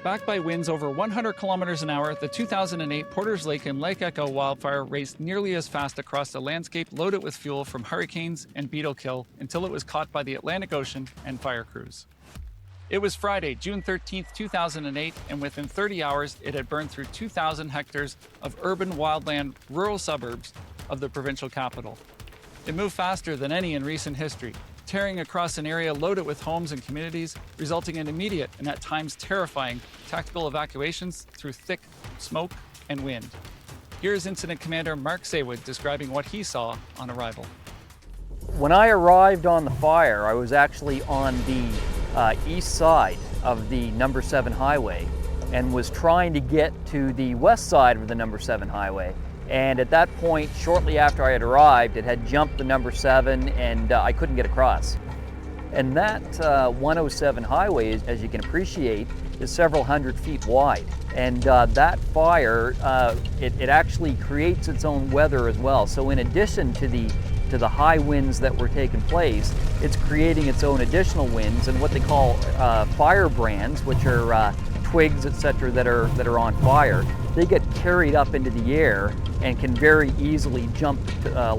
Backed by winds over 100 kilometers an hour, the 2008 Porter's Lake and Lake Echo wildfire raced nearly as fast across a landscape loaded with fuel from hurricanes and beetle kill until it was caught by the Atlantic Ocean and fire crews. It was Friday, June 13, 2008, and within 30 hours, it had burned through 2,000 hectares of urban wildland rural suburbs of the provincial capital. It moved faster than any in recent history, tearing across an area loaded with homes and communities, resulting in immediate and at times terrifying tactical evacuations through thick smoke and wind. Here's Incident Commander Mark Saywood describing what he saw on arrival. When I arrived on the fire, I was actually on the east side of the number 7 highway and was trying to get to the west side of the number 7 highway. And at that point, shortly after I had arrived, it had jumped the number 7 and I couldn't get across. And that 107 highway, as you can appreciate, is several hundred feet wide. And that fire, it actually creates its own weather as well. So in addition to the high winds that were taking place, it's creating its own additional winds and what they call fire brands, which are twigs, etc., that are on fire. They get carried up into the air and can very easily jump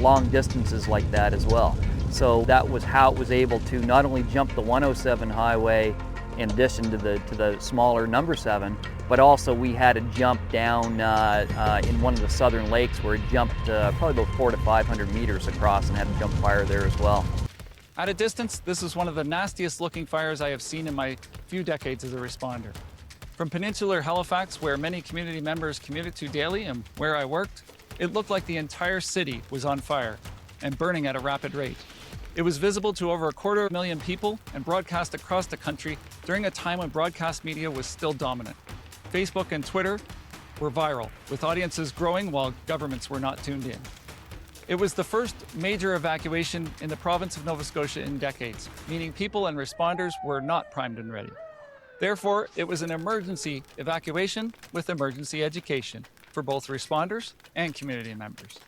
long distances like that as well. So that was how it was able to not only jump the 107 highway in addition to the smaller number 7, but also we had to jump down in one of the southern lakes where it jumped probably about 400 to 500 meters across and had to jump fire there as well. At a distance, this is one of the nastiest looking fires I have seen in my few decades as a responder. From peninsular Halifax, where many community members commuted to daily and where I worked, it looked like the entire city was on fire and burning at a rapid rate. It was visible to over 250,000 people and broadcast across the country during a time when broadcast media was still dominant. Facebook and Twitter were viral, with audiences growing while governments were not tuned in. It was the first major evacuation in the province of Nova Scotia in decades, meaning people and responders were not primed and ready. Therefore, it was an emergency evacuation with emergency education for both responders and community members.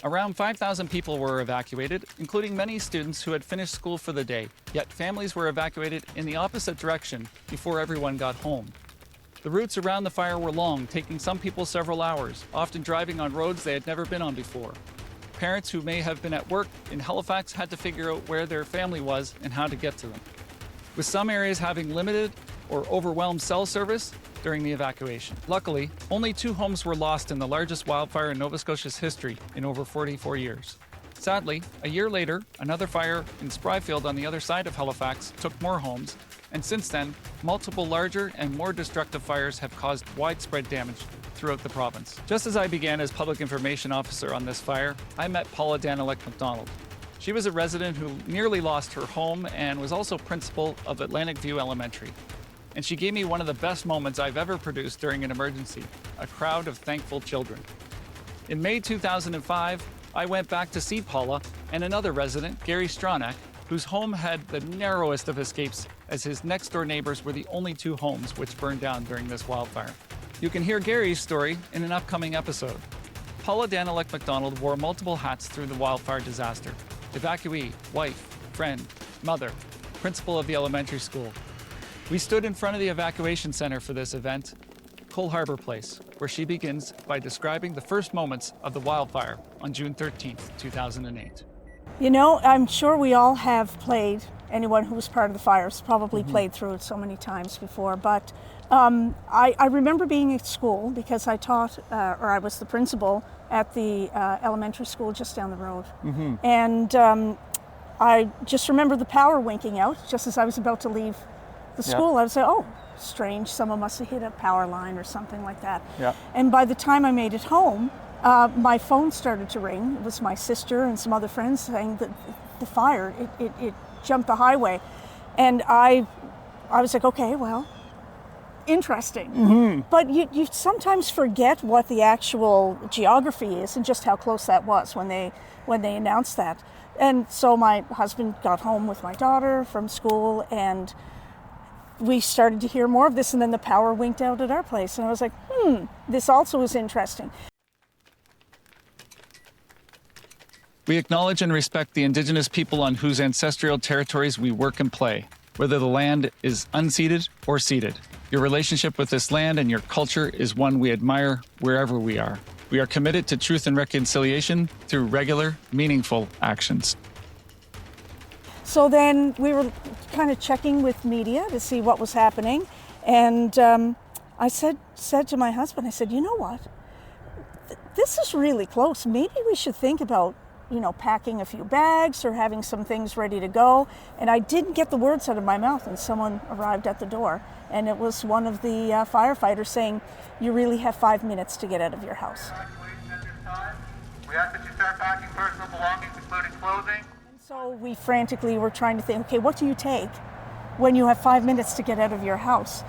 Around 5,000 people were evacuated, including many students who had finished school for the day, yet families were evacuated in the opposite direction before everyone got home. The routes around the fire were long, taking some people several hours, often driving on roads they had never been on before. Parents who may have been at work in Halifax had to figure out where their family was and how to get to them, with some areas having limited or overwhelmed cell service during the evacuation. Luckily, only 2 homes were lost in the largest wildfire in Nova Scotia's history in over 44 years. Sadly, a year later, another fire in Spryfield on the other side of Halifax took more homes, and since then, multiple larger and more destructive fires have caused widespread damage throughout the province. Just as I began as public information officer on this fire, I met Paula Danyluk MacDonald. She was a resident who nearly lost her home and was also principal of Atlantic View Elementary. And she gave me one of the best moments I've ever produced during an emergency, a crowd of thankful children. In May 2005, I went back to see Paula and another resident, Gary Stronach, whose home had the narrowest of escapes as his next-door neighbors were the only 2 homes which burned down during this wildfire. You can hear Gary's story in an upcoming episode. Paula Danyluk MacDonald wore multiple hats through the wildfire disaster: evacuee, wife, friend, mother, principal of the elementary school. We stood in front of the evacuation center for this event, Cole Harbour Place, where she begins by describing the first moments of the wildfire on June 13th, 2008. You know, I'm sure we all have played, anyone who was part of the fires probably played through it so many times before, but I remember being at school because I taught, or I was the principal at the elementary school just down the road. And I just remember the power winking out just as I was about to leave the school. I would say, oh, strange, someone must have hit a power line or something like that. And by the time I made it home, my phone started to ring. It was my sister and some other friends saying that the fire, it jumped the highway. And I was like, okay, well, interesting. But you sometimes forget what the actual geography is and just how close that was when they announced that. And so my husband got home with my daughter from school, and we started to hear more of this, and then the power winked out at our place. And I was like, this also is interesting. We acknowledge and respect the Indigenous people on whose ancestral territories we work and play, whether the land is unceded or ceded. Your relationship with this land and your culture is one we admire wherever we are. We are committed to truth and reconciliation through regular, meaningful actions. So then we were kind of checking with media to see what was happening. And I said to my husband, I said, you know what? This is really close. Maybe we should think about, packing a few bags or having some things ready to go. And I didn't get the words out of my mouth, and someone arrived at the door. And it was one of the firefighters saying, you really have 5 minutes to get out of your house. Evacuation at this time. We ask that you start packing personal belongings, including clothing. So we frantically were trying to think, okay, what do you take when you have 5 minutes to get out of your house?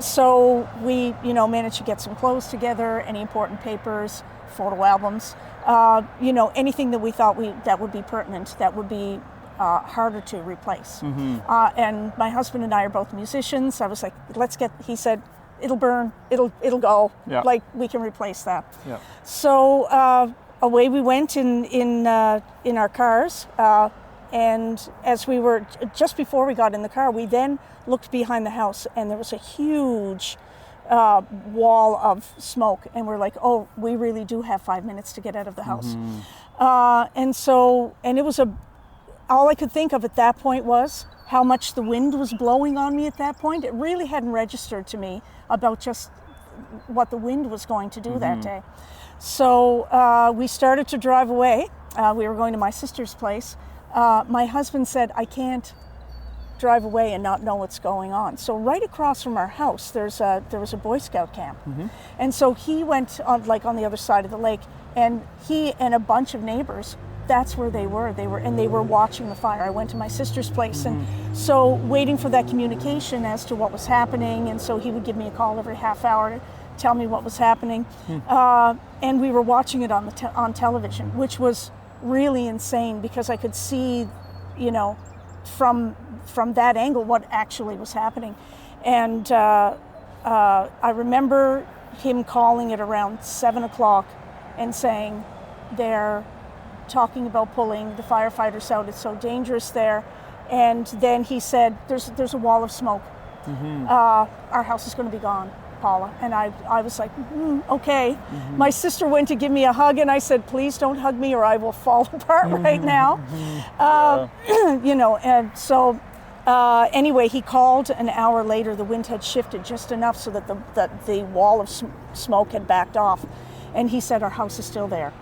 So we, managed to get some clothes together, any important papers, photo albums, anything that we thought that would be pertinent, that would be harder to replace. And my husband and I are both musicians. I was like, he said, it'll burn, it'll go, like we can replace that. So away we went in our cars, and as we were, just before we got in the car, we then looked behind the house, and there was a huge wall of smoke, and we're like, oh, we really do have 5 minutes to get out of the house. And it was all I could think of at that point was how much the wind was blowing on me at that point. It really hadn't registered to me about just what the wind was going to do that day. So we started to drive away. We were going to my sister's place. My husband said, I can't drive away and not know what's going on. So right across from our house, there was a Boy Scout camp. And so he went on the other side of the lake, and he and a bunch of neighbors, that's where they were. They were watching the fire. I went to my sister's place, and so waiting for that communication as to what was happening. And so he would give me a call every half hour to tell me what was happening. And we were watching it on television, which was really insane because I could see, from that angle what actually was happening. And I remember him calling it around 7 o'clock and saying, they're talking about pulling the firefighters out, it's so dangerous there. And then he said, there's a wall of smoke. Our house is going to be gone, Paula. And I was like, okay. My sister went to give me a hug, and I said, please don't hug me or I will fall apart right now. And so anyway, he called an hour later. The wind had shifted just enough so that the wall of smoke had backed off. And he said, our house is still there.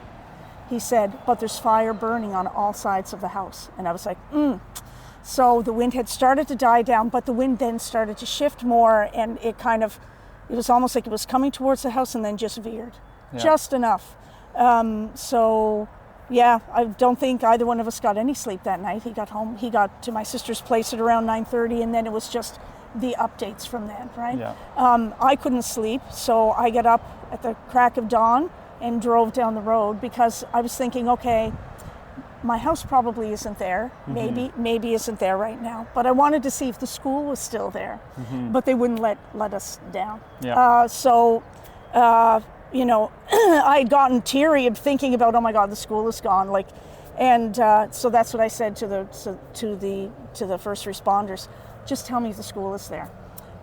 He said, but there's fire burning on all sides of the house. And I was like, So the wind had started to die down, but the wind then started to shift more, and it was almost like it was coming towards the house and then just veered, just enough. I don't think either one of us got any sleep that night. He got home, he got to my sister's place at around 9:30, and then it was just the updates from that, right? I couldn't sleep, so I got up at the crack of dawn and drove down the road because I was thinking, okay, my house probably isn't there, maybe isn't there right now, but I wanted to see if the school was still there, but they wouldn't let us down. I'd gotten teary of thinking about, oh my God, the school is gone, so that's what I said to the first responders, just tell me if the school is there.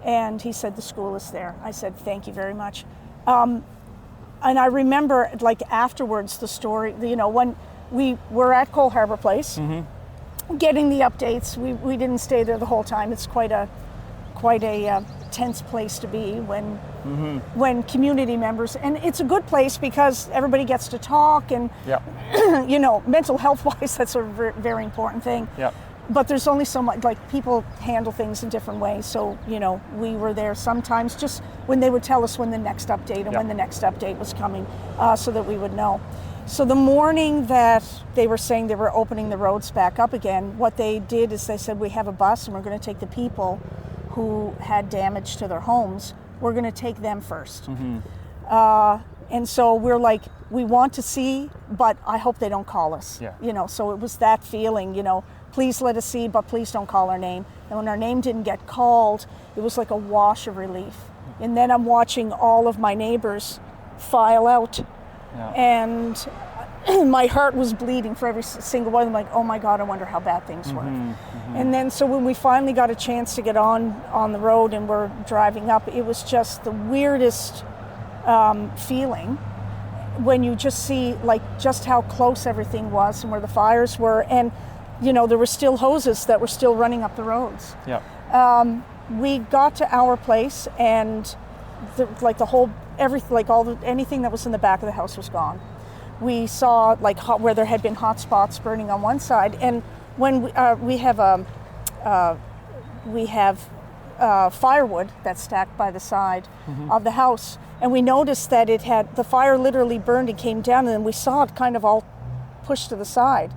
And he said, the school is there. I said, thank you very much. And I remember, afterwards, the story, when we were at Cole Harbour Place, getting the updates. We didn't stay there the whole time. It's quite a tense place to be when community members, and it's a good place because everybody gets to talk, and mental health wise, that's a very important thing. But there's only so much, people handle things in different ways. So, we were there sometimes just when they would tell us when the next update and when the next update was coming, so that we would know. So the morning that they were saying they were opening the roads back up again, what they did is they said, we have a bus and we're going to take the people who had damage to their homes. We're going to take them first. And so we're like, we want to see, but I hope they don't call us. So it was that feeling, please let us see, but please don't call our name. And when our name didn't get called, it was like a wash of relief. And then I'm watching all of my neighbors file out. And my heart was bleeding for every single one. I'm like, oh my God, I wonder how bad things were. And then so when we finally got a chance to get on the road and we're driving up, it was just the weirdest feeling when you just see like just how close everything was and where the fires were. And, you know, there were still hoses that were still running up the roads. Yeah. We got to our place and anything that was in the back of the house was gone. We saw like where there had been hot spots burning on one side, and when we have firewood that's stacked by the side of the house, and we noticed that the fire literally burned and came down, and then we saw it kind of all pushed to the side,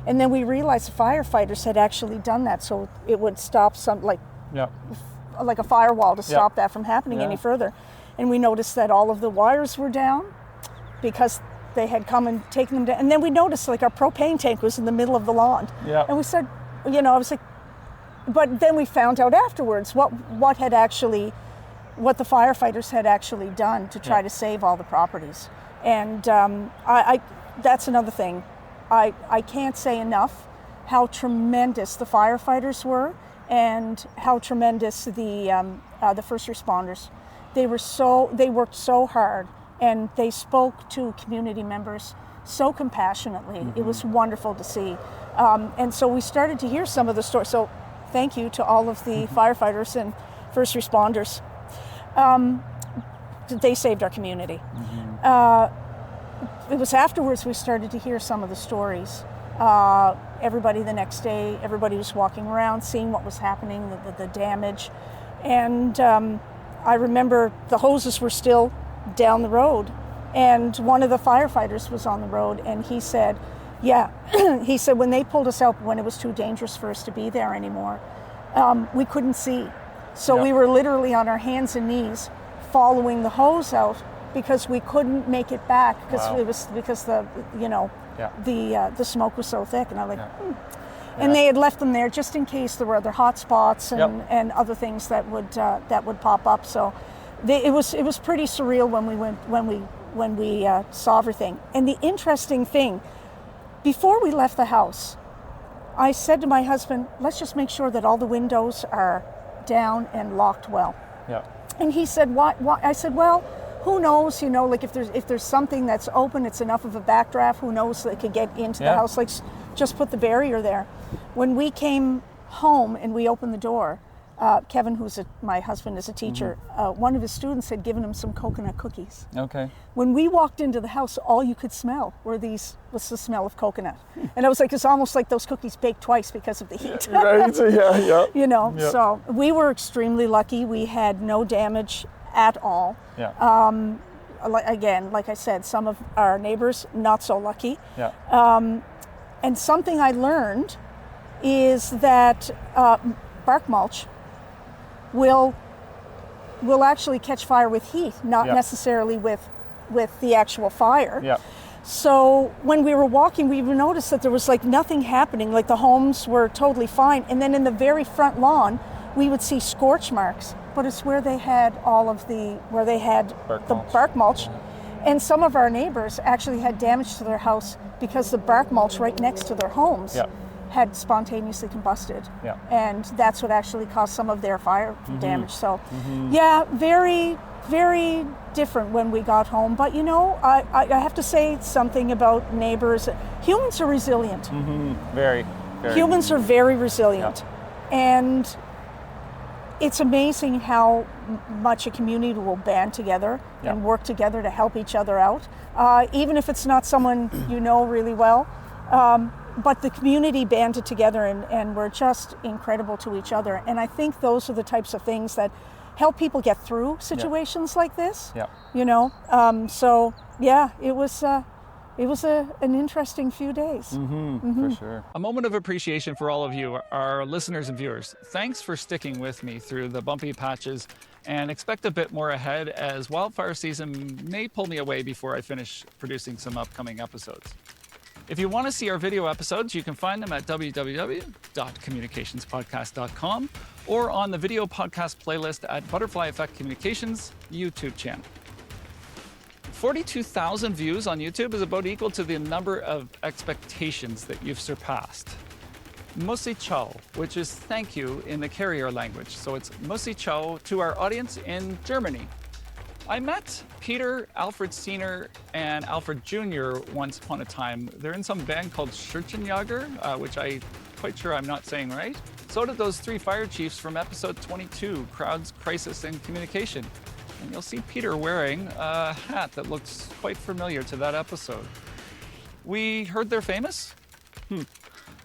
and then we realized the firefighters had actually done that so it would stop like a firewall to stop that from happening any further. And we noticed that all of the wires were down because they had come and taken them down. And then we noticed like our propane tank was in the middle of the lawn. Yeah. And we said, you know, I was like, but then we found out afterwards what the firefighters had actually done to try to save all the properties. And I that's another thing. I can't say enough how tremendous the firefighters were and how tremendous the first responders. They worked so hard, and they spoke to community members so compassionately. It was wonderful to see. And so we started to hear some of the stories. So thank you to all of the firefighters and first responders. They saved our community. It was afterwards we started to hear some of the stories. Everybody the next day, everybody was walking around, seeing what was happening, the damage. And I remember the hoses were still down the road, and one of the firefighters was on the road, and he said, he said when they pulled us out, when it was too dangerous for us to be there anymore, we couldn't see. So we were literally on our hands and knees following the hose out because we couldn't make it back because the smoke was so thick. And I'm like, And they had left them there just in case there were other hot spots and other things that would pop up. So it was pretty surreal when we saw everything. And the interesting thing, before we left the house, I said to my husband, let's just make sure that all the windows are down and locked well. Yeah. And he said, why? I said, well, who knows, you know, like if there's something that's open, it's enough of a backdraft, who knows that it could get into the house, like just put the barrier there. When we came home and we opened the door, Kevin, my husband is a teacher, one of his students had given him some coconut cookies. Okay. When we walked into the house, all you could smell was the smell of coconut. And I was like, it's almost like those cookies baked twice because of the heat. Right, yeah. You know, so we were extremely lucky. We had no damage at all. Yeah. Again, like I said, some of our neighbors, not so lucky. Yeah. And something I learned is that bark mulch will actually catch fire with heat, not necessarily with the actual fire. Yeah. So when we were walking, we noticed that there was like nothing happening, like the homes were totally fine. And then in the very front lawn, we would see scorch marks, but it's where they had bark mulch. And some of our neighbors actually had damage to their house because the bark mulch right next to their homes had spontaneously combusted. Yeah. And that's what actually caused some of their fire damage. So very, very different when we got home. But you know, I have to say something about neighbors. Humans are resilient. Very, very. Humans are very resilient. And it's amazing how much a community will band together and work together to help each other out, even if it's not someone you know really well. But the community banded together and we're just incredible to each other. And I think those are the types of things that help people get through situations like this. Yeah. You know, so yeah, it was an interesting few days. For sure. A moment of appreciation for all of you, our listeners and viewers. Thanks for sticking with me through the bumpy patches, and expect a bit more ahead as wildfire season may pull me away before I finish producing some upcoming episodes. If you want to see our video episodes, you can find them at www.communicationspodcast.com or on the video podcast playlist at Butterfly Effect Communications YouTube channel. 42,000 views on YouTube is about equal to the number of expectations that you've surpassed. Musi ciao, which is thank you in the carrier language. So it's Musi ciao to our audience in Germany. I met Peter, Alfred Senior, and Alfred Jr. once upon a time. They're in some band called Schürzenjäger, which I'm quite sure I'm not saying right. So did those 3 fire chiefs from episode 22, Crowds, Crisis, and Communication. And you'll see Peter wearing a hat that looks quite familiar to that episode. We heard they're famous?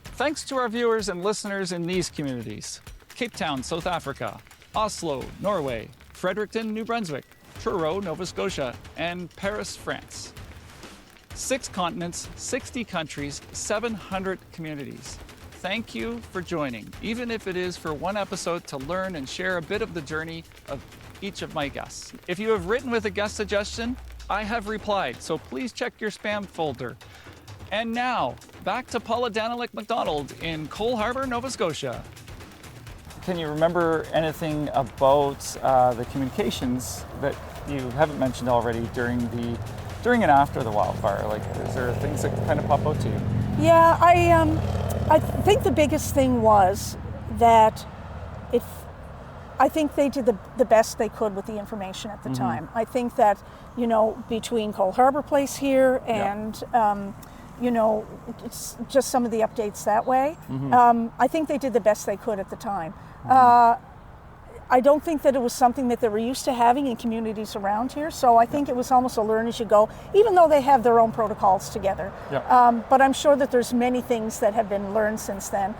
Thanks to our viewers and listeners in these communities: Cape Town, South Africa; Oslo, Norway; Fredericton, New Brunswick; Truro, Nova Scotia; and Paris, France. 6 continents, 60 countries, 700 communities. Thank you for joining, even if it is for one episode to learn and share a bit of the journey of each of my guests. If you have written with a guest suggestion, I have replied, so please check your spam folder. And now, back to Paula Danyluk MacDonald in Cole Harbour, Nova Scotia. Can you remember anything about the communications that you haven't mentioned already during and after the wildfire? Like, is there things that kind of pop out to you? Yeah, I think the biggest thing was that I think they did the best they could with the information at the time. I think that, between Cole Harbour Place here and it's just some of the updates that way. I think they did the best they could at the time. I don't think that it was something that they were used to having in communities around here, so I think it was almost a learn as you go, even though they have their own protocols together. But I'm sure that there's many things that have been learned since then.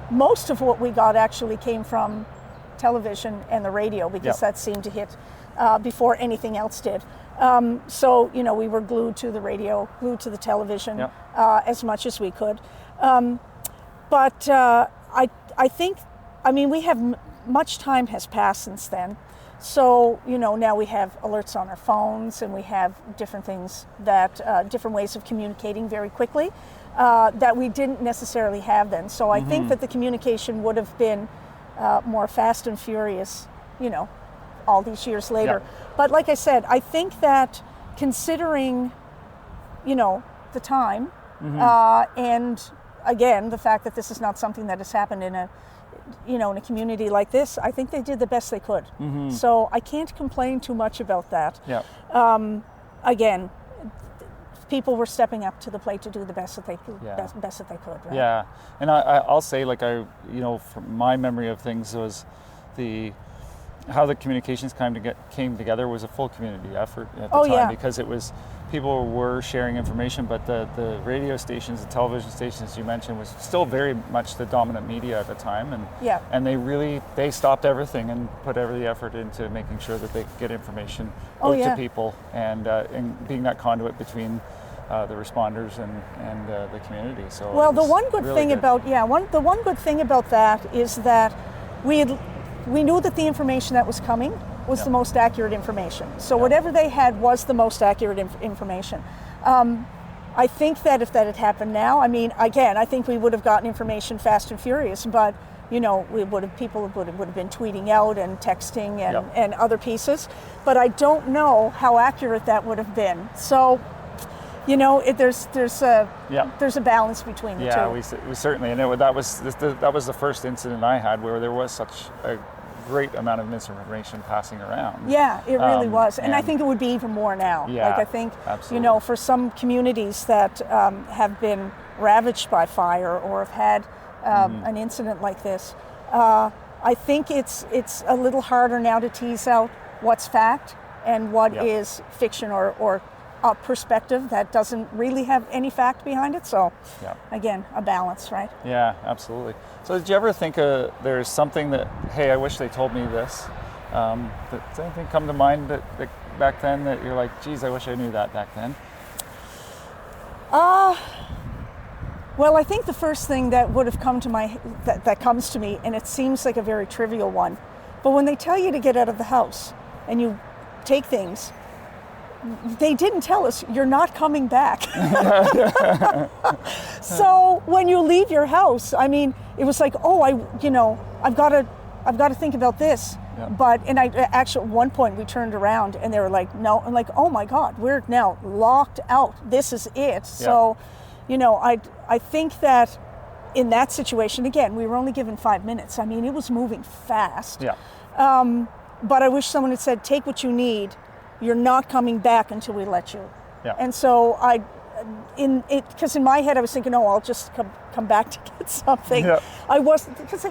Most of what we got actually came from television and the radio, because that seemed to hit before anything else did. So, we were glued to the radio, glued to the television as much as we could. But I think, we have much time has passed since then. So, now we have alerts on our phones, and we have different things that, different ways of communicating very quickly that we didn't necessarily have then. So I think that the communication would have been more fast and furious, all these years later. But like I said, I think that considering, the time, and again, the fact that this is not something that has happened in a community like this, I think they did the best they could. So I can't complain too much about that. Again, people were stepping up to the plate to do the best that they could. Best that they could. Right? Yeah, and I'll say, from my memory of things, was how the communications came together was a full community effort at the time, because it was, people were sharing information, but the radio stations, the television stations you mentioned, was still very much the dominant media at the time, and they stopped everything and put every effort into making sure that they could get information out to people, and being that conduit between the responders and the community. So the one good thing about that is that we knew that the information that was coming was the most accurate information. So whatever they had was the most accurate information. I think that if that had happened now, I think we would have gotten information fast and furious, but people would have been tweeting out and texting and other pieces. But I don't know how accurate that would have been. So, there's a balance between the two. Yeah, we certainly, and that was the first incident I had where there was such a great amount of misinformation passing around. Yeah, it really was, and I think it would be even more now. Yeah, I think absolutely. For some communities that have been ravaged by fire or have had an incident like this, I think it's a little harder now to tease out what's fact and what is fiction or perspective that doesn't really have any fact behind it. So again, a balance, right? Yeah, absolutely. So did you ever think there's something that, hey, I wish they told me this? Does anything come to mind that back then that you're like, geez, I wish I knew that back then? Well, I think the first thing that would have come to that comes to me, and it seems like a very trivial one, but when they tell you to get out of the house and you take things, they didn't tell us you're not coming back. So when you leave your house, it was like, oh, I've got to think about this. Yeah. But, and I actually, at one point we turned around and they were like, no, and like, oh my God, we're now locked out. This is it. So, you know, I think that in that situation, again, we were only given 5 minutes. I mean, it was moving fast. Yeah. But I wish someone had said, take what you need. You're not coming back until we let you. Yeah. And so because in my head I was thinking, oh, I'll just come back to get something. Yeah. I wasn't, because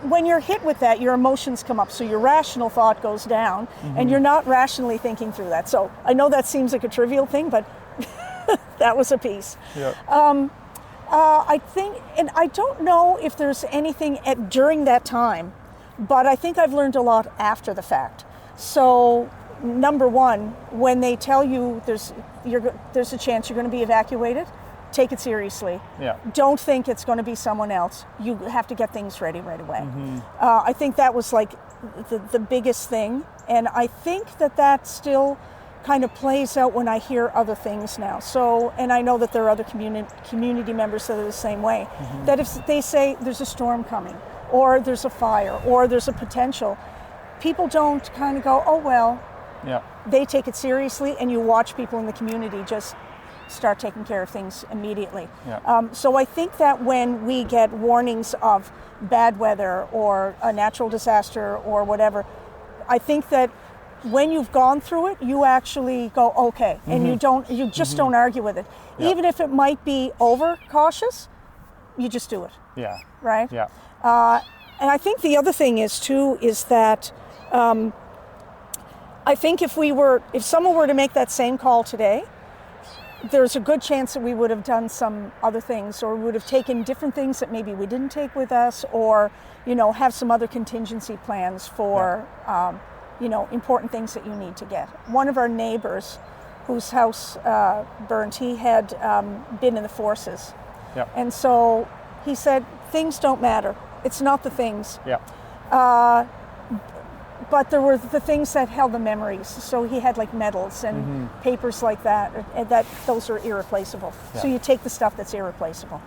when you're hit with that, your emotions come up. So your rational thought goes down and you're not rationally thinking through that. So I know that seems like a trivial thing, but that was a piece. Yeah. I think, and I don't know if there's anything during that time, but I think I've learned a lot after the fact. So number one, when they tell you there's a chance you're going to be evacuated, take it seriously. Yeah. Don't think it's going to be someone else. You have to get things ready right away. I think that was like the biggest thing. And I think that still kind of plays out when I hear other things now. So, and I know that there are other community members that are the same way, that if they say there's a storm coming, or there's a fire, or there's a potential, people don't kind of go, oh, well, Yeah. they take it seriously, and you watch people in the community just start taking care of things immediately. Yeah. So I think that when we get warnings of bad weather or a natural disaster or whatever, I think that when you've gone through it, you actually go, okay, and you just don't argue with it. Yeah. Even if it might be over cautious, you just do it, Yeah. right? Yeah. And I think the other thing is too, is that I think if someone were to make that same call today, there's a good chance that we would have done some other things, or would have taken different things that maybe we didn't take with us, or, you know, have some other contingency plans for, you know, important things that you need to get. One of our neighbours whose house burned, he had been in the forces. Yeah. And so he said, things don't matter. It's not the things. Yeah. But there were the things that held the memories. So he had like medals and papers like that, and those are irreplaceable. Yeah. So you take the stuff that's irreplaceable.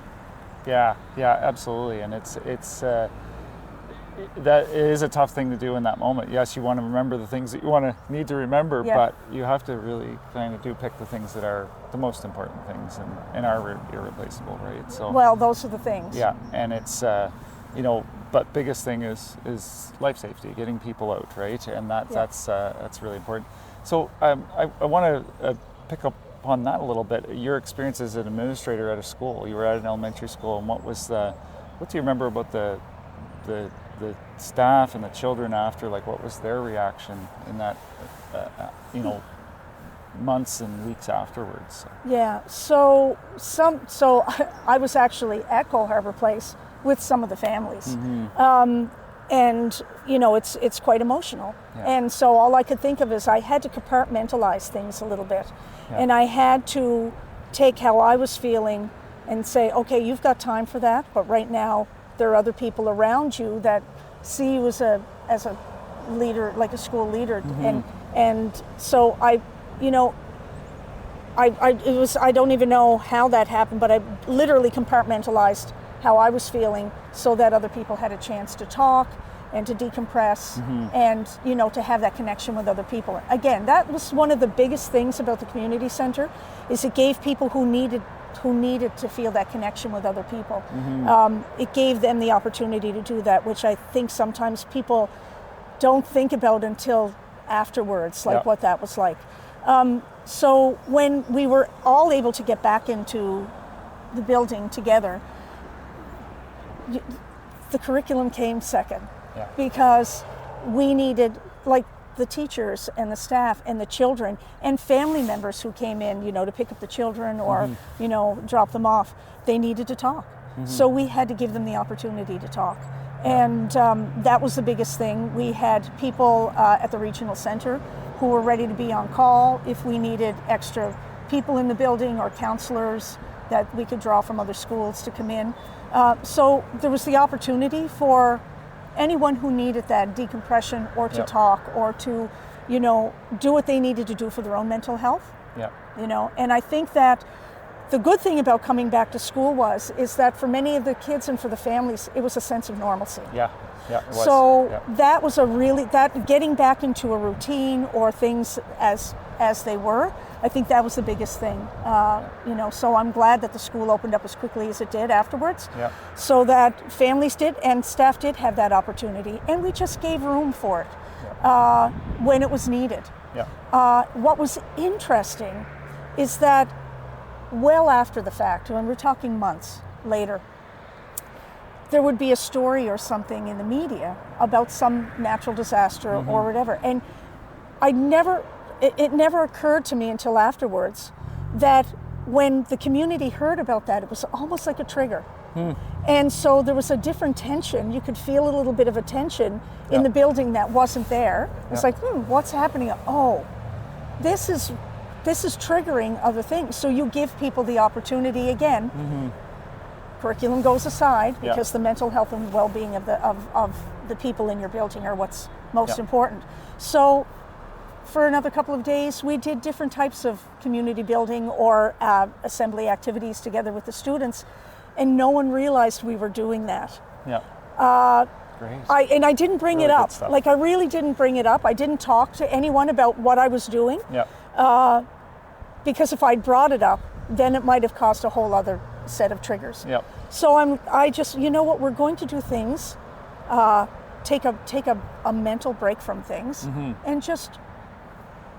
Yeah, absolutely, and that is a tough thing to do in that moment. Yes, you want to remember the things that you need to remember, but you have to really kind of pick the things that are the most important things and are irreplaceable, right? So Well, those are the things. yeah, and it's you know, but biggest thing is life safety, getting people out, right? And that's really important. So I want to pick up on that a little bit. Your experience as an administrator at a school. You were at an elementary school, and what do you remember about the staff and the children after? Like, what was their reaction in that you know, months and weeks afterwards? Yeah. So I was actually at Cole Harbour Place with some of the families. And you know, it's quite emotional. Yeah. And so all I could think of is I had to compartmentalize things a little bit. Yeah. And I had to take how I was feeling and say, okay, you've got time for that, but right now there are other people around you that see you as a leader, like a school leader. And so I don't even know how that happened, but I literally compartmentalized how I was feeling so that other people had a chance to talk and to decompress and, you know, to have that connection with other people. Again, that was one of the biggest things about the community center, is it gave people who needed to feel that connection with other people. It gave them the opportunity to do that, which I think sometimes people don't think about until afterwards, like what that was like. So when we were all able to get back into the building together, the curriculum came second, because we needed, like, the teachers and the staff and the children and family members who came in, you know, to pick up the children or, you know, drop them off. They needed to talk. So we had to give them the opportunity to talk. And that was the biggest thing. We had people at the regional center who were ready to be on call if we needed extra people in the building, or counselors that we could draw from other schools to come in. So there was the opportunity for anyone who needed that decompression, or to talk, or to, you know, do what they needed to do for their own mental health. You know, and I think that the good thing about coming back to school is that for many of the kids and for the families, it was a sense of normalcy. Yeah, it was. So Yeah. that was that getting back into a routine or things as they were, I think that was the biggest thing. So I'm glad that the school opened up as quickly as it did afterwards, Yeah. so that families did and staff did have that opportunity, and we just gave room for it when it was needed. Yeah. What was interesting is that well after the fact, when we're talking months later, there would be a story or something in the media about some natural disaster or whatever. And it never occurred to me until afterwards that when the community heard about that, it was almost like a trigger. And so there was a different tension. You could feel a little bit of a tension in the building that wasn't there. It's like, what's happening? Oh, this is triggering other things. So you give people the opportunity again. Curriculum goes aside because the mental health and well-being of the people in your building are what's most important. So for another couple of days, we did different types of community building or assembly activities together with the students, and no one realized we were doing that. Yeah. Great. I didn't bring Really it good up. stuff. Like, I really didn't bring it up. I didn't talk to anyone about what I was doing. Yeah. Because if I'd brought it up, then it might have caused a whole other set of triggers. Yeah. So I just, you know what, we're going to do things, take a mental break from things, and just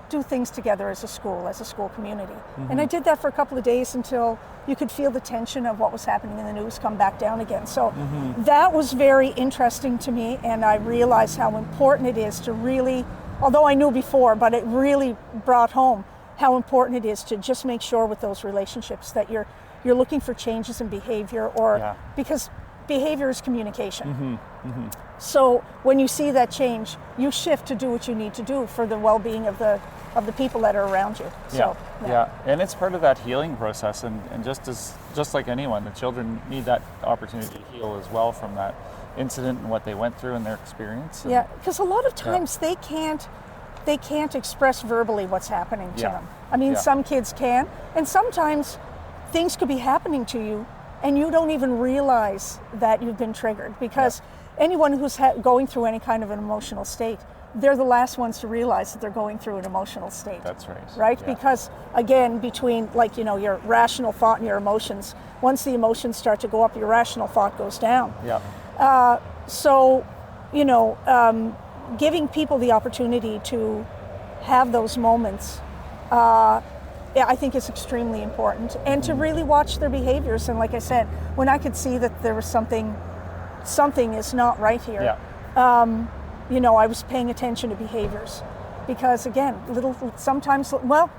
do things together as a school community. And I did that for a couple of days until you could feel the tension of what was happening in the news come back down again. So that was very interesting to me, and I realized how important it is to really, although I knew before, but it really brought home how important it is to just make sure with those relationships that you're looking for changes in behavior, or because behavior is communication. So when you see that change, you shift to do what you need to do for the well-being of the people that are around you. So, And it's part of that healing process, and just like anyone, the children need that opportunity to heal as well from that incident and what they went through and their experience. And because a lot of times they can't express verbally what's happening to them. I mean, some kids can, and sometimes things could be happening to you and you don't even realize that you've been triggered, because anyone who's going through any kind of an emotional state, they're the last ones to realize that they're going through an emotional state. That's right. Right? Yeah. Because between your rational thought and your emotions, once the emotions start to go up, your rational thought goes down. Yeah. So, giving people the opportunity to have those moments, I think is extremely important, and to really watch their behaviors. And like I said, when I could see that there was something is not right here, I was paying attention to behaviors, because again, sometimes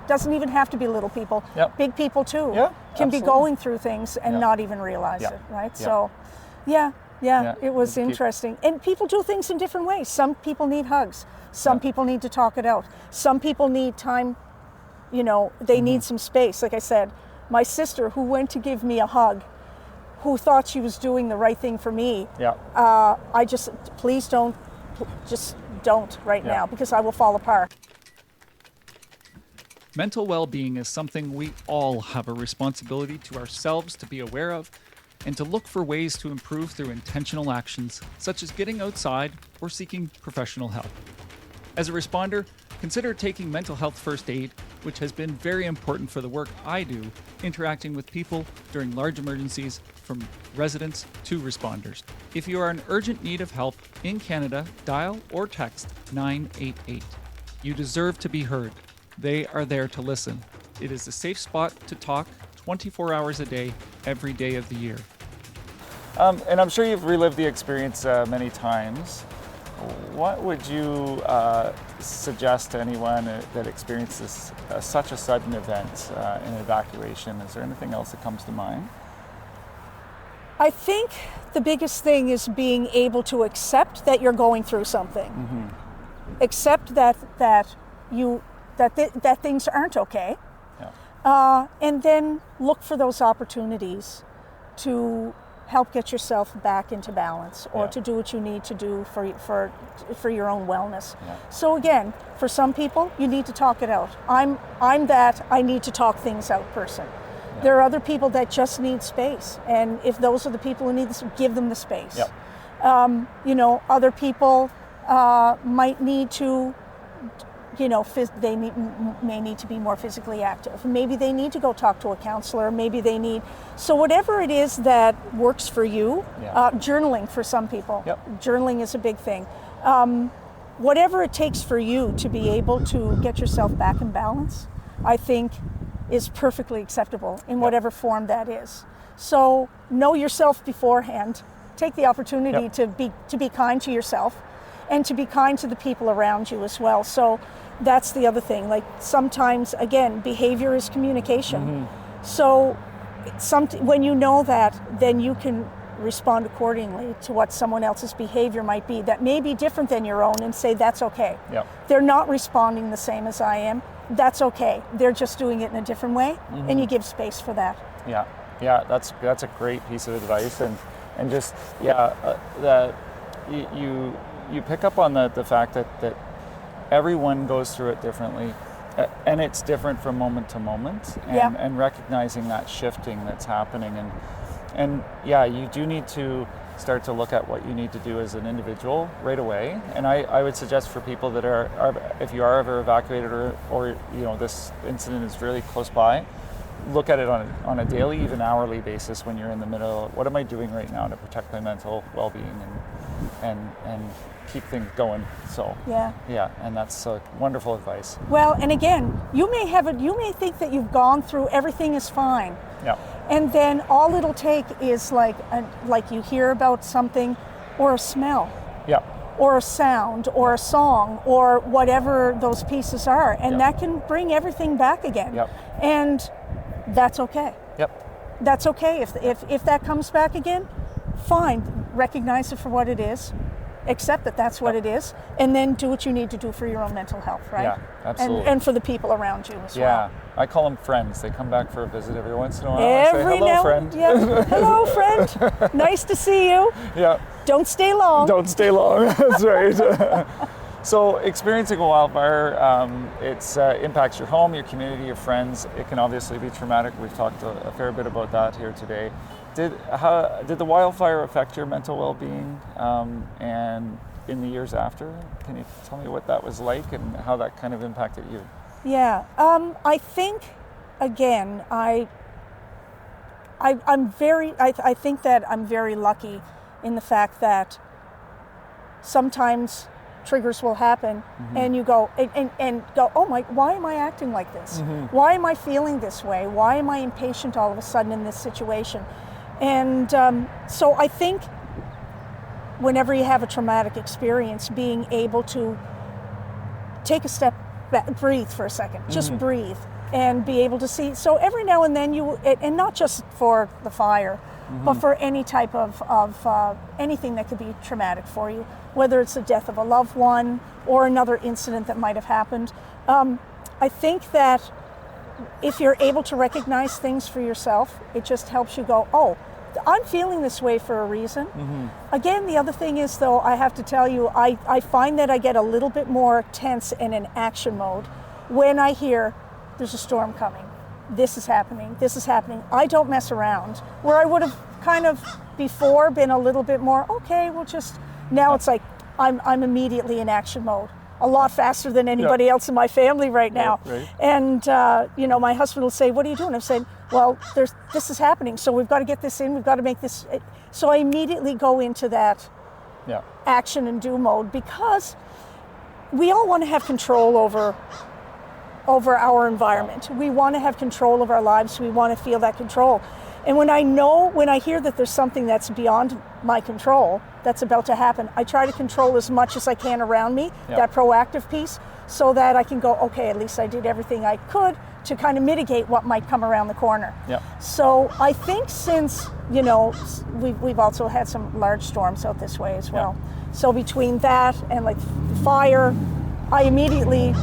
doesn't even have to be little people. Big people too can be going through things and not even realize it, right? So, it was interesting. And people do things in different ways. Some people need hugs. Some people need to talk it out. Some people need time. They need some space. Like I said, my sister, who went to give me a hug, who thought she was doing the right thing for me, please don't right now, because I will fall apart. Mental well-being is something we all have a responsibility to ourselves to be aware of, and to look for ways to improve through intentional actions, such as getting outside or seeking professional help. As a responder, consider taking mental health first aid, which has been very important for the work I do, interacting with people during large emergencies, from residents to responders. If you are in urgent need of help in Canada, dial or text 988. You deserve to be heard. They are there to listen. It is a safe spot to talk 24 hours a day, every day of the year. And I'm sure you've relived the experience many times. What would you suggest to anyone that experiences such a sudden event, an evacuation? Is there anything else that comes to mind? I think the biggest thing is being able to accept that you're going through something. Accept that things aren't okay, and then look for those opportunities to help get yourself back into balance, or to do what you need to do for your own wellness. So again, for some people, you need to talk it out. I'm that I need to talk things out person. There are other people that just need space, and if those are the people who need this, give them the space. Yep. You know, other people might need to, you know, may need to be more physically active. Maybe they need to go talk to a counselor. Maybe they need, so whatever it is that works for you. Journaling for some people. Yep. Journaling is a big thing. Whatever it takes for you to be able to get yourself back in balance, I think is perfectly acceptable in whatever form that is. So know yourself beforehand. Take the opportunity to be kind to yourself and to be kind to the people around you as well. So that's the other thing. Like sometimes, again, behavior is communication. So when you know that, then you can respond accordingly to what someone else's behavior might be that may be different than your own, and say that's okay. They're not responding the same as I am. That's okay. They're just doing it in a different way, and you give space for that. That's a great piece of advice, and just you pick up on the fact that everyone goes through it differently, and it's different from moment to moment, and recognizing that shifting that's happening, and you do need to start to look at what you need to do as an individual right away. And I would suggest for people that are if you are ever evacuated or you know this incident is really close by, look at it on a daily, even hourly basis when you're in the middle. What am I doing right now to protect my mental well-being and keep things going? So and that's wonderful advice. Well, and again, you may think that you've gone through everything is fine. And then all it'll take is like you hear about something, or a smell, or a sound, or a song, or whatever those pieces are, and that can bring everything back again. And that's okay. That's okay if that comes back again. Fine, recognize it for what it is. Accept that that's what it is, and then do what you need to do for your own mental health, right? Yeah, absolutely. And for the people around you as well. I call them friends. They come back for a visit every once in a while. Every I say, hello, friend. Hello, friend. Nice to see you. Don't stay long. Don't stay long. That's right. So experiencing a wildfire, it impacts your home, your community, your friends. It can obviously be traumatic. We've talked a fair bit about that here today. Did the wildfire affect your mental well-being and in the years after? Can you tell me what that was like and how that kind of impacted you? I think again I think that I'm very lucky in the fact that sometimes triggers will happen and you go and go, oh my, why am I acting like this? Why am I feeling this way? Why am I impatient all of a sudden in this situation? And so I think whenever you have a traumatic experience, being able to take a step back, breathe for a second, just breathe, and be able to see. So every now and then and not just for the fire, but for any type of anything that could be traumatic for you, whether it's the death of a loved one or another incident that might have happened. I think that if you're able to recognize things for yourself, it just helps you go, oh, I'm feeling this way for a reason. Again, the other thing is, though, I have to tell you, I find that I get a little bit more tense and in action mode when I hear there's a storm coming. This is happening. This is happening. I don't mess around. Where I would have kind of before been a little bit more, okay, we'll just, now it's like I'm immediately in action mode. A lot faster than anybody else in my family right now. And, my husband will say, what are you doing? I'm saying, well, this is happening, so we've got to get this in, we've got to make this. So I immediately go into that action and do mode, because we all want to have control over our environment. We want to have control of our lives. We want to feel that control. And when I hear that there's something that's beyond my control that's about to happen, I try to control as much as I can around me, that proactive piece, so that I can go, okay, at least I did everything I could to kind of mitigate what might come around the corner. So I think since, we've also had some large storms out this way as well. So between that and like fire, I immediately,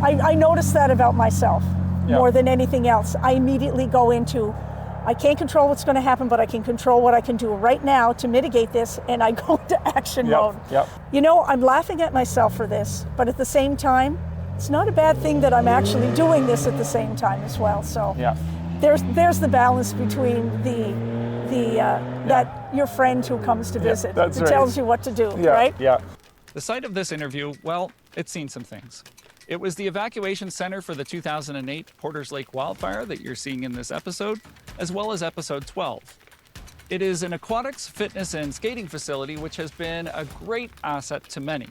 I noticed that about myself more than anything else. I immediately go into, I can't control what's going to happen, but I can control what I can do right now to mitigate this, and I go into action mode. I'm laughing at myself for this, but at the same time, it's not a bad thing that I'm actually doing this at the same time as well. So there's the balance between that your friend who comes to visit that's who right. tells you what to do, right? Yeah. The site of this interview, well, it's seen some things. It was the evacuation center for the 2008 Porters Lake wildfire that you're seeing in this episode, as well as episode 12. It is an aquatics, fitness, and skating facility which has been a great asset to many.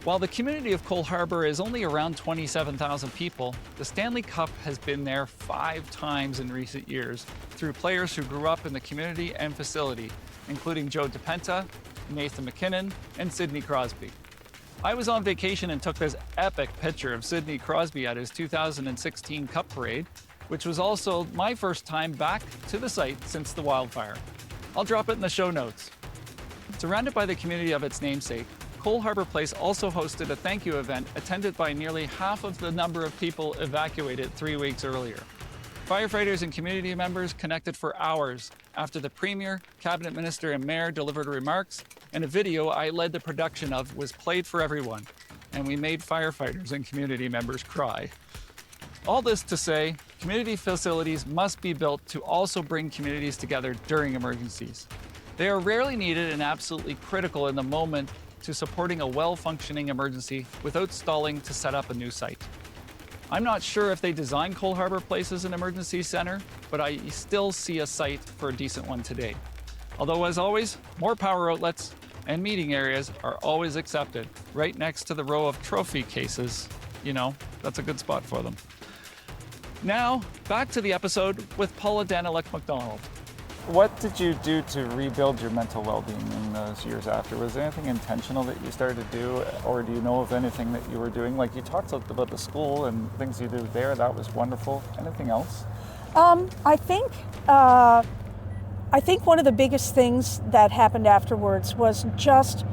While the community of Cole Harbour is only around 27,000 people, the Stanley Cup has been there 5 times in recent years through players who grew up in the community and facility, including Joe DePenta, Nathan McKinnon, and Sidney Crosby. I was on vacation and took this epic picture of Sidney Crosby at his 2016 Cup Parade, which was also my first time back to the site since the wildfire. I'll drop it in the show notes. Surrounded by the community of its namesake, Cole Harbour Place also hosted a thank you event attended by nearly half of the number of people evacuated 3 weeks earlier. Firefighters and community members connected for hours after the Premier, Cabinet Minister, and Mayor delivered remarks, and a video I led the production of was played for everyone, and we made firefighters and community members cry. All this to say, community facilities must be built to also bring communities together during emergencies. They are rarely needed and absolutely critical in the moment to supporting a well-functioning emergency without stalling to set up a new site. I'm not sure if they designed Cole Harbour Place as an emergency center, but I still see a site for a decent one today. Although, as always, more power outlets and meeting areas are always accepted, right next to the row of trophy cases. You know, that's a good spot for them. Now, back to the episode with Paula Danyluk MacDonald. What did you do to rebuild your mental well-being in those years after? Was there anything intentional that you started to do, or do you know of anything that you were doing? Like, you talked about the school and things you did there. That was wonderful. Anything else? I think one of the biggest things that happened afterwards was just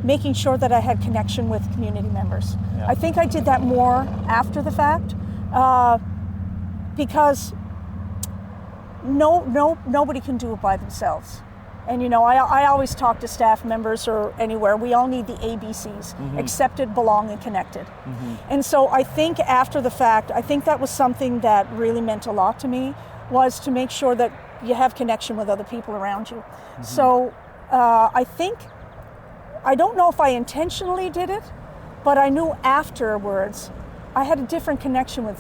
making sure that I had connection with community members. Yeah. I think I did that more after the fact because nobody can do it by themselves. And you know, I always talk to staff members or anywhere, we all need the ABCs, accepted, belong, and connected. And so I think after the fact, I think that was something that really meant a lot to me, was to make sure that you have connection with other people around you. So I think, I don't know if I intentionally did it, but I knew afterwards I had a different connection with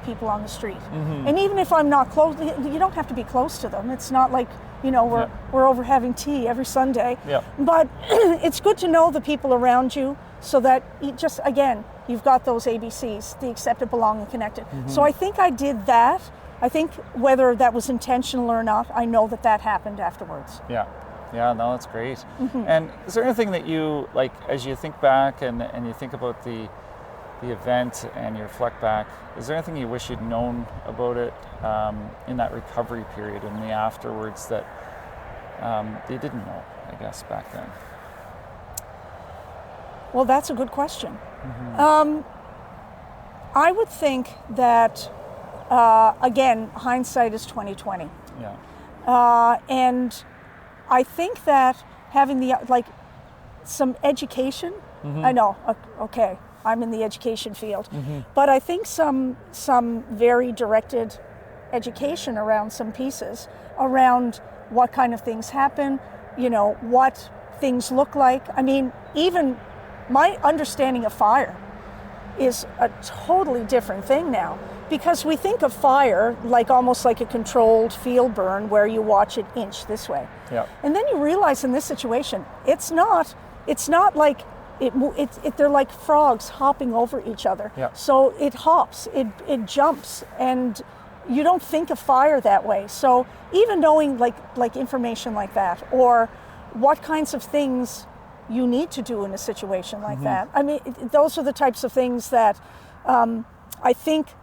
people on the street. And even if I'm not close, you don't have to be close to them. It's not like, we're over having tea every Sunday. Yeah. But it's good to know the people around you so that you've got those ABCs, the accepted, belong, and connected. So I think I did that. I think whether that was intentional or not, I know that happened afterwards. Yeah, no, that's great. And is there anything that you, like, as you think back and you think about the event and you reflect back, is there anything you wish you'd known about it in that recovery period and the afterwards that you didn't know, I guess, back then? Well, that's a good question. I would think that, again, hindsight is 20/20. Yeah. And I think that having some education, I know, okay, I'm in the education field, but I think some very directed education around some pieces, around what kind of things happen, what things look like. I mean, even my understanding of fire is a totally different thing now, because we think of fire like almost like a controlled field burn where you watch it inch this way. Yeah. And then you realize in this situation, it's not like they're like frogs hopping over each other. Yeah. So it hops, it jumps, and you don't think of fire that way. So even knowing like information like that, or what kinds of things you need to do in a situation like that. I mean, those are the types of things that I think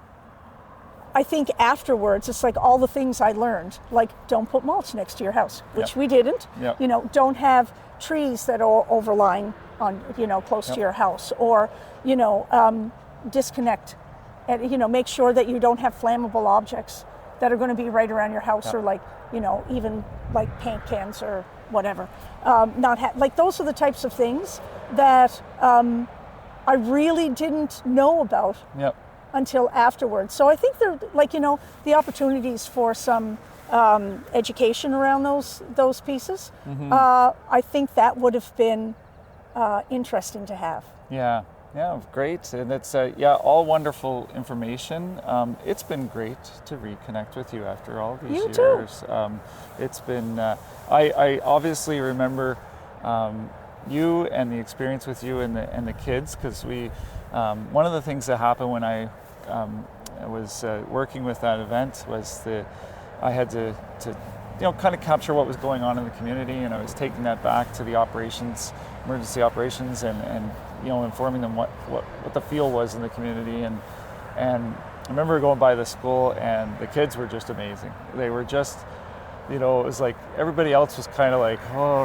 afterwards, it's like all the things I learned, like don't put mulch next to your house, which we didn't. Yep. Don't have trees that are overlying on, close to your house, or, disconnect and, make sure that you don't have flammable objects that are going to be right around your house, or even like paint cans or whatever. Those are the types of things that I really didn't know about. Yep. until afterwards. So I think there, like, you know, the opportunities for some education around those pieces, I think that would have been interesting to have. Yeah, great. And it's, all wonderful information. It's been great to reconnect with you after all these You years. It's been, I obviously remember you and the experience with you and the kids, because one of the things that happened when I was working with that event was I had to kind of capture what was going on in the community, and I was taking that back to the emergency operations, and informing them what the feel was in the community, and I remember going by the school, and the kids were just amazing. They were just, it was like everybody else was kind of like,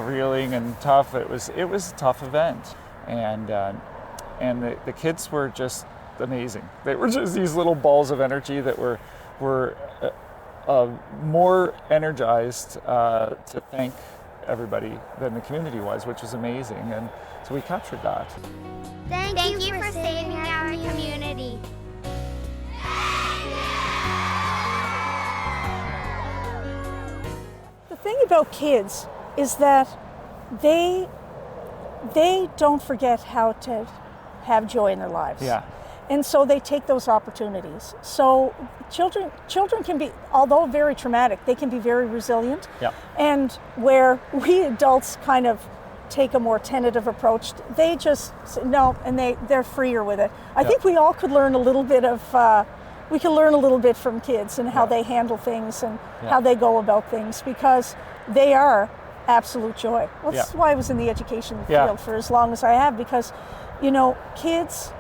reeling and tough. It was a tough event, and the kids were just amazing. They were just these little balls of energy that were more energized to thank everybody than the community was, which was amazing. And so we captured that. Thank you for saving our community. The thing about kids is that they don't forget how to have joy in their lives. Yeah. And so they take those opportunities. So children can be, although very traumatic, they can be very resilient. Yeah. And where we adults kind of take a more tentative approach, they just say no, and they're freer with it. I think we all could learn a little bit from kids and how they handle things and how they go about things, because they are absolute joy. Well, that's why I was in the education field for as long as I have, because, kids,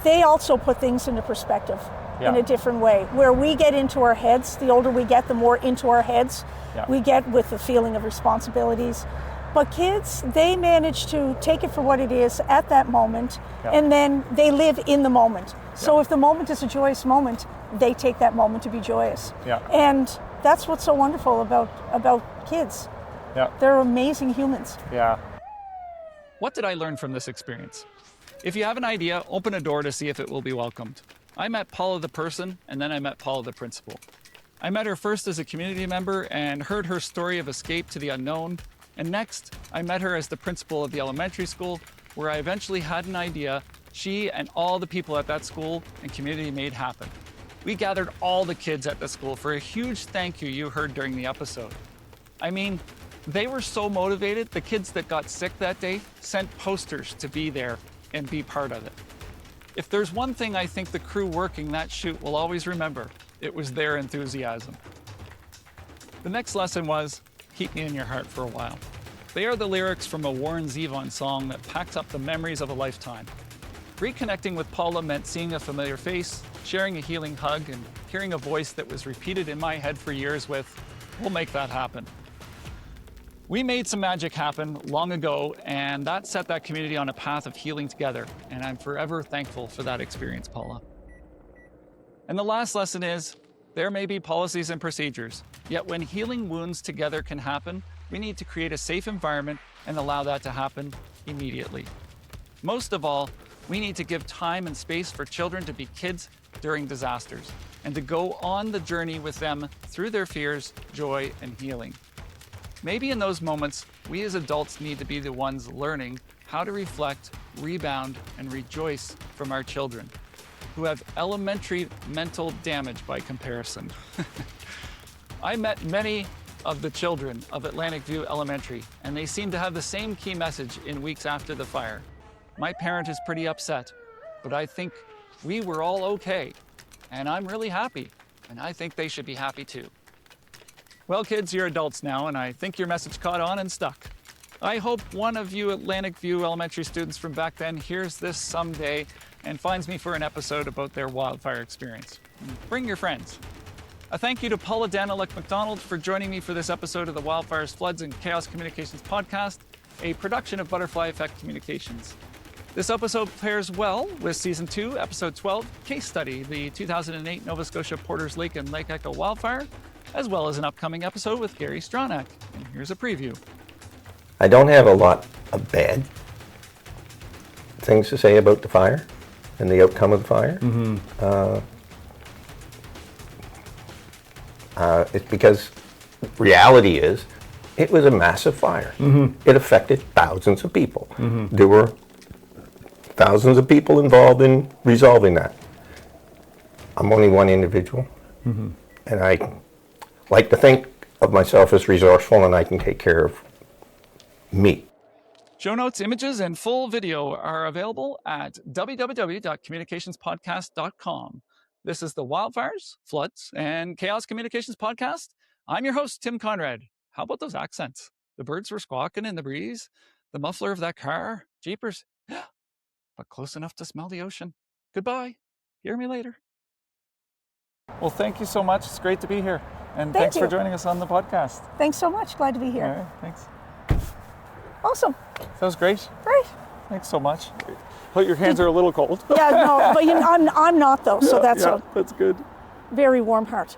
they also put things into perspective in a different way. Where we get into our heads, the older we get, the more into our heads we get with the feeling of responsibilities. But kids, they manage to take it for what it is at that moment, and then they live in the moment. So if the moment is a joyous moment, they take that moment to be joyous. And that's what's so wonderful about kids. They're amazing humans. What did I learn from this experience? If you have an idea, open a door to see if it will be welcomed. I met Paula the person, and then I met Paula the principal. I met her first as a community member and heard her story of escape to the unknown. And next, I met her as the principal of the elementary school, where I eventually had an idea she and all the people at that school and community made happen. We gathered all the kids at the school for a huge thank you heard during the episode. I mean, they were so motivated, the kids that got sick that day sent posters to be there and be part of it. If there's one thing I think the crew working that shoot will always remember, it was their enthusiasm. The next lesson was, keep me in your heart for a while. They are the lyrics from a Warren Zevon song that packs up the memories of a lifetime. Reconnecting with Paula meant seeing a familiar face, sharing a healing hug, and hearing a voice that was repeated in my head for years with, "We'll make that happen." We made some magic happen long ago, and that set that community on a path of healing together, and I'm forever thankful for that experience, Paula. And the last lesson is, there may be policies and procedures, yet when healing wounds together can happen, we need to create a safe environment and allow that to happen immediately. Most of all, we need to give time and space for children to be kids during disasters, and to go on the journey with them through their fears, joy, and healing. Maybe in those moments, we as adults need to be the ones learning how to reflect, rebound, and rejoice from our children, who have elementary mental damage by comparison. I met many of the children of Atlantic View Elementary, and they seem to have the same key message in weeks after the fire. My parent is pretty upset, but I think we were all okay, and I'm really happy, and I think they should be happy too. Well, kids, you're adults now, and I think your message caught on and stuck. I hope one of you Atlantic View Elementary students from back then hears this someday and finds me for an episode about their wildfire experience. Bring your friends. A thank you to Paula Danyluk MacDonald for joining me for this episode of the Wildfires, Floods, and Chaos Communications podcast, a production of Butterfly Effect Communications. This episode pairs well with Season 2, Episode 12, Case Study, the 2008 Nova Scotia Porters Lake and Lake Echo wildfire, as well as an upcoming episode with Gary Stronach. And here's a preview. I don't have a lot of bad things to say about the fire. and the outcome of the fire. It's because reality is it was a massive fire. It affected thousands of people. There were thousands of people involved in resolving that. I'm only one individual, and I like to think of myself as resourceful, and I can take care of me. Show notes, images, and full video are available at www.communicationspodcast.com. This is the Wildfires, Floods, and Chaos Communications Podcast. I'm your host, Tim Conrad. How about those accents? The birds were squawking in the breeze, the muffler of that car, jeepers, but close enough to smell the ocean. Goodbye. Hear me later. Well, thank you so much. It's great to be here. And Thank thanks for you. joining us on the podcast. Thanks so much. Glad to be here. All right, thanks. Awesome. That was great. Great. Thanks so much. But your hands are a little cold. Yeah, no, but I'm not though, so that's yeah, a that's good. very warm heart.